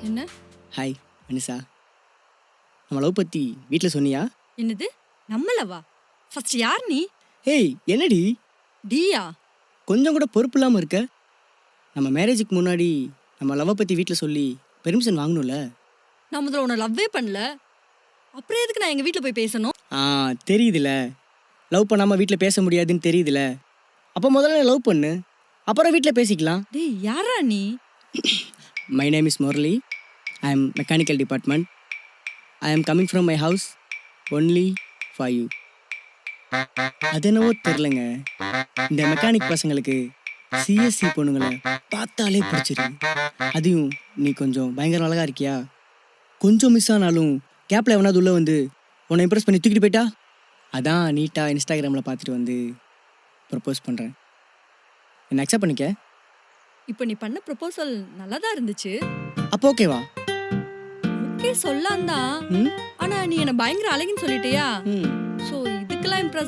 என்ன? ஹாய் மனிஷா, நம்ம லவ் பற்றி வீட்டில் சொன்னியா? என்னது? நம்மளவா? ஃபர்ஸ்ட் யார் நீ? ஏய் என்னடி டியா? கொஞ்சம் கூட பொறுப்பு இல்லாமல் இருக்க? நம்ம மேரேஜுக்கு முன்னாடி நம்ம லவ்வை பற்றி வீட்டில் சொல்லி பெர்மிஷன் வாங்கணும்ல? நான் முதல்ல உன்னை லவ்வே பண்ணல. அப்புறம் எதுக்கு நான் எங்க வீட்ல போய் பேசணும்? தெரியுதுல, லவ் பண்ணாமல் வீட்டில் பேச முடியாதுன்னு தெரியுதுல. அப்போ முதல்ல லவ் பண்ணு, அப்புறம் வீட்டில் பேசிக்கலாம். டேய் யாரா நீ? My name is Murali. I am mechanical department. I am coming from my house only for you. அது என்னவோ தெரிலங்க, இந்த மெக்கானிக் பசங்களுக்கு சிஎஸ்சி பொண்ணுங்களை பார்த்தாலே பிடிச்சிருக்கு. அதையும் நீ கொஞ்சம் பயங்கர அழகா இருக்கியா? கொஞ்சம் மிஸ் ஆனாலும் கேப்பில் எவனாவது உள்ளே வந்து உன்னை இம்ப்ரெஸ் பண்ணி தூக்கிட்டு போயிட்டா, அதான் நீட்டாக இன்ஸ்டாகிராமில் பார்த்துட்டு வந்து ப்ரப்போஸ் பண்ணுறேன். என்னை அக்செப்ட் பண்ணிக்க. இப்போ நீ பண்ண ப்ரொபோசல் நல்லா தான் இருந்துச்சு. அப்போ ஓகேவா? ஓகே சொல்லலாம் தான். ம் ஆனா நீ என்ன பயங்கர அழகுன்னு சொல்லிட்டியா? ம் ஸோ இதுக்கெல்லாம் இம்ப்ரெஸ்